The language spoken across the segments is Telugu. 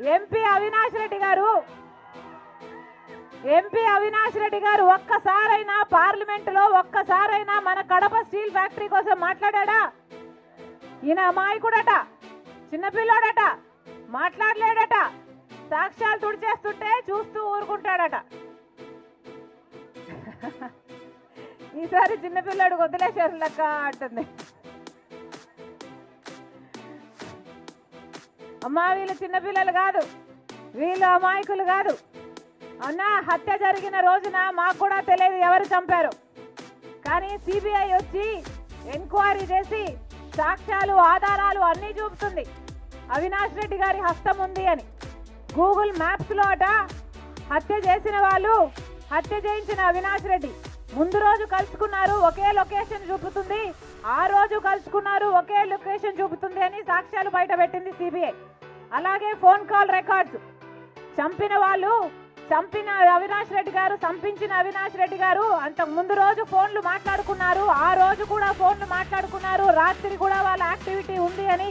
ఎంపీ అవినాష్ రెడ్డి గారు ఒక్కసారైనా పార్లమెంటులో ఒక్కసారైనా మన కడప స్టీల్ ఫ్యాక్టరీ కోసం మాట్లాడా? ఈయన అమాయకుడట, చిన్నపిల్లోడట, మాట్లాడలేడట, సాక్ష్యాలు తుడిచేస్తుంటే చూస్తూ ఊరుకుంటాడట. ఈసారి చిన్నపిల్లాడు వదిలేశారు లెక్క అంటుంది. అమ్మా వీళ్ళు చిన్నపిల్లలు కాదు, వీళ్ళు అమాయకులు కాదు. అన్నా హత్య జరిగిన రోజున మాకు కూడా తెలియదు ఎవరు చంపారు, కానీ సిబిఐ వచ్చి ఎంక్వైరీ చేసి సాక్ష్యాలు ఆధారాలు అన్నీ చూపుతుంది అవినాష్ రెడ్డి గారి హస్తం ఉంది అని. గూగుల్ మ్యాప్స్లో అట హత్య చేసిన వాళ్ళు, హత్య చేయించిన అవినాష్ రెడ్డి ముందు రోజు కలుసుకున్నారు ఒకే లొకేషన్ చూపుతుంది, ఆ రోజు కలుసుకున్నారు ఒకే లొకేషన్ చూపుతుంది అని సాక్ష్యాలు బయట పెట్టింది సిబిఐ. అలాగే ఫోన్ కాల్ రికార్డ్స్, చంపిన వాళ్ళు, చంపిన అవినాష్ రెడ్డి గారు, చంపించిన అవినాష్ రెడ్డి గారు అంతకు ముందు రోజు ఫోన్లు మాట్లాడుకున్నారు, ఆ రోజు కూడా ఫోన్లు మాట్లాడుకున్నారు, రాత్రి కూడా వాళ్ళ యాక్టివిటీ ఉంది అని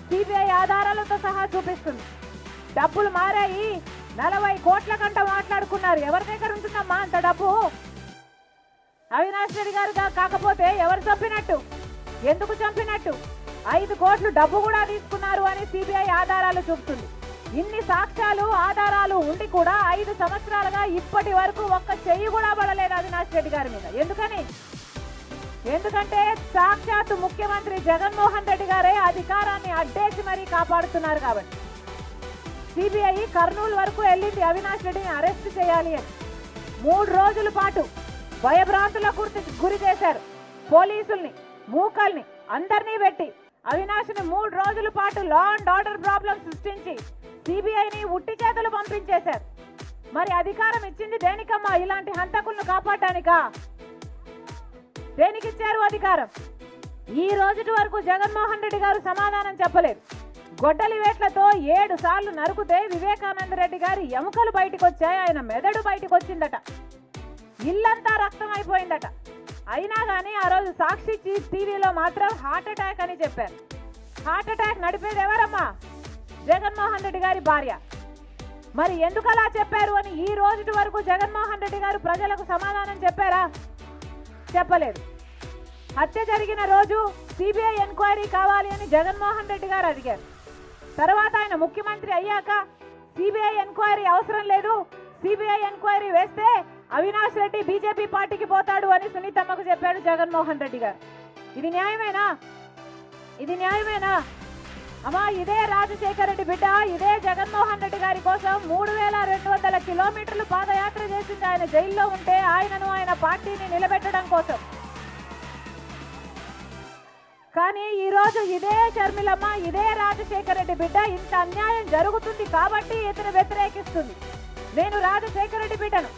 సిబిఐ ఆధారాలతో సహా చూపిస్తుంది. డబ్బులు మారాయి, 40 కోట్ల కంట మాట్లాడుకున్నారు. ఎవరి దగ్గర ఉంటుందమ్మా అంత డబ్బు? అవినాష్ రెడ్డి గారు కాకపోతే ఎవరు చంపినట్టు, ఎందుకు చంపినట్టు? 5 కోట్లు డబ్బు కూడా తీసుకున్నారు అని సిబిఐ ఆధారాలు చూపుతుంది. ఇన్ని సాక్ష్యాలు ఆధారాలు ఉండి కూడా 5 సంవత్సరాలుగా ఇప్పటి వరకు ఒక్క చెయ్యి కూడా పడలేదు అవినాష్ రెడ్డి గారి మీద. ఎందుకంటే సాక్షాత్తు ముఖ్యమంత్రి జగన్మోహన్ రెడ్డి గారే అధికారాన్ని అడ్డేసి మరీ కాపాడుతున్నారు కాబట్టి. సిబిఐ కర్నూలు వరకు వెళ్ళింది అవినాష్ రెడ్డిని అరెస్ట్ చేయాలి అని. 3 రోజుల పాటు భయభ్రాంతులకు గురి చేశారు. పోలీసుల్ని, మూకల్ని అందరినీ పెట్టి అవినాష్ని 3 రోజుల పాటు లా అండ్ ఆర్డర్ ప్రాబ్లం సృష్టించి సిబిఐని ఉట్టి చేతులు పంపించేశారు. మరి అధికారం ఇచ్చింది దేనికమ్మా? ఇలాంటి హంతకులను కాపాడటానికా? దేనికిచ్చారు అధికారం? ఈ రోజుటి వరకు జగన్మోహన్ రెడ్డి గారు సమాధానం చెప్పలేదు. గొడ్డలి వేట్లతో 7 సార్లు నరుకుతే వివేకానంద రెడ్డి గారి ఎముకలు బయటకు వచ్చాయి, ఆయన మెదడు బయటకు వచ్చిందట, ఇల్లంతా రక్తం అయిపోయిందట. అయినా కానీ ఆ రోజు సాక్షి టీవీలో మాత్రం హార్ట్ అటాక్ అని చెప్పారు. హార్ట్ అటాక్ నడిపేది ఎవరమ్మా? జగన్మోహన్ రెడ్డి గారి భార్య. మరి ఎందుకు అలా చెప్పారు అని ఈ రోజుటి వరకు జగన్మోహన్ రెడ్డి గారు ప్రజలకు సమాధానం చెప్పారా? చెప్పలేదు. హత్య జరిగిన రోజు సిబిఐ ఎంక్వైరీ కావాలి అని జగన్మోహన్ రెడ్డి గారు అడిగారు. తర్వాత ఆయన ముఖ్యమంత్రి అయ్యాక సిబిఐ ఎంక్వైరీ అవసరం లేదు, సిబిఐ ఎంక్వైరీ వేస్తే అవినాష్ రెడ్డి బీజేపీ పార్టీకి పోతాడు అని సునీతమ్మకు చెప్పాడు జగన్మోహన్ రెడ్డి గారు. ఇది న్యాయమేనా? అమ్మా ఇదే రాజశేఖర రెడ్డి బిడ్డ, ఇదే జగన్మోహన్ రెడ్డి గారి కోసం 3200 కిలోమీటర్లు పాదయాత్ర చేసింది ఆయన జైల్లో ఉంటే, ఆయనను ఆయన పార్టీని నిలబెట్టడం కోసం. కానీ ఈ రోజు ఇదే షర్మిలమ్మ, ఇదే రాజశేఖర రెడ్డి బిడ్డ ఇంత అన్యాయం జరుగుతుంది కాబట్టి ఇతను వ్యతిరేకిస్తుంది. నేను రాజశేఖర రెడ్డి బిడ్డను,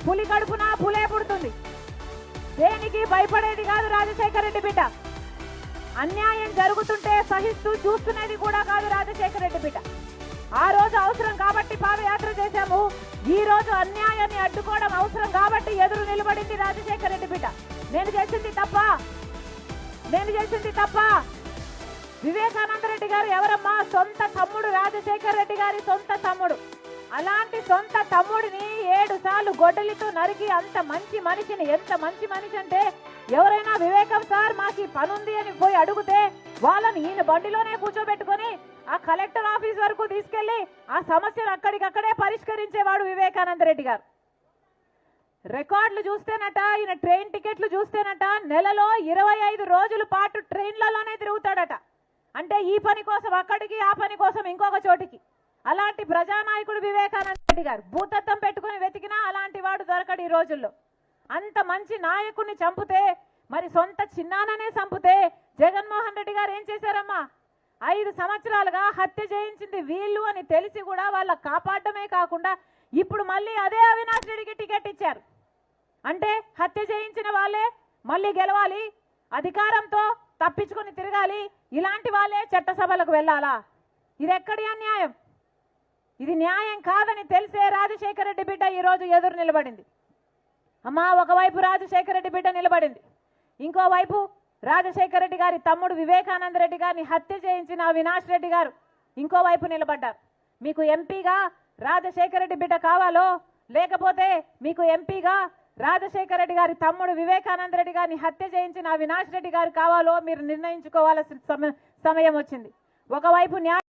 పులి కడుపున పులే పుడుతుంది, దేనికి భయపడేది కాదు రాజశేఖర రెడ్డి బిడ్డ. అన్యాయం జరుగుతుంటే సహిస్తూ చూస్తున్నది కూడా కాదు రాజశేఖర రెడ్డి బిడ్డ. ఆ రోజు అవసరం కాబట్టి పాదయాత్ర చేశాము, ఈ రోజు అన్యాయాన్ని అడ్డుకోవడం అవసరం కాబట్టి ఎదురు నిలబడింది రాజశేఖర రెడ్డి బిడ్డ. నేను చేసింది తప్ప? వివేకానంద రెడ్డి గారు ఎవరమ్మా? సొంత తమ్ముడు, రాజశేఖర రెడ్డి గారి సొంత తమ్ముడు. అలాంటి సొంత తమ్ముడిని 7 సార్లు గొడ్డలితో నరికి అంత మంచి మనిషిని, ఎంత మంచి మనిషి అంటే ఎవరైనా వివేకం సార్ మాకు పనుంది అని పోయి అడిగితే వాళ్ళని ఈయన బండిలోనే కూర్చోబెట్టుకొని ఆ కలెక్టర్ ఆఫీస్ వరకు తీసుకెళ్లి ఆ సమస్యను అక్కడికక్కడే పరిష్కరించేవాడు వివేకానంద రెడ్డి గారు. రికార్డులు చూస్తేనట, ఈయన ట్రైన్ టికెట్లు చూస్తేనట నెలలో 25 రోజుల పాటు ట్రైన్లలోనే తిరుగుతాడట. అంటే ఈ పని కోసం అక్కడికి, ఆ పని కోసం ఇంకొక చోటికి. అలాంటి ప్రజానాయకుడు వివేకానంద రెడ్డి గారు. భూతత్వం పెట్టుకుని వెతికినా అలాంటి వాడు దొరకడు ఈ రోజుల్లో. అంత మంచి నాయకుడిని చంపితే, మరి సొంత చిన్నాననే చంపితే జగన్మోహన్ రెడ్డి గారు ఏం చేశారమ్మా? 5 సంవత్సరాలుగా హత్య చేయించింది వీళ్ళు అని తెలిసి కూడా వాళ్ళ కాపాడమే కాకుండా ఇప్పుడు మళ్ళీ అదే అవినాష్ రెడ్డికి టికెట్ ఇచ్చారు. అంటే హత్య చేయించిన వాళ్ళే మళ్ళీ గెలవాలి, అధికారంతో తప్పించుకొని తిరగాలి, ఇలాంటి వాళ్ళే చట్టసభలకు వెళ్ళాలా? ఇది ఎక్కడి అన్యాయం? ఇది న్యాయం కాదని తెలిసే రాజశేఖర రెడ్డి బిడ్డ ఈరోజు ఎదురు నిలబడింది. అమ్మా ఒకవైపు రాజశేఖర రెడ్డి బిడ్డ నిలబడింది, ఇంకోవైపు రాజశేఖర రెడ్డి గారి తమ్ముడు వివేకానంద రెడ్డి గారిని హత్య చేయించిన అవినాష్ రెడ్డి గారు ఇంకోవైపు నిలబడ్డారు. మీకు ఎంపీగా రాజశేఖర రెడ్డి బిడ్డ కావాలో లేకపోతే మీకు ఎంపీగా రాజశేఖర రెడ్డి గారి తమ్ముడు వివేకానంద రెడ్డి గారిని హత్య చేయించిన అవినాష్ రెడ్డి గారు కావాలో మీరు నిర్ణయించుకోవాల్సిన సమయం వచ్చింది. ఒకవైపు న్యాయ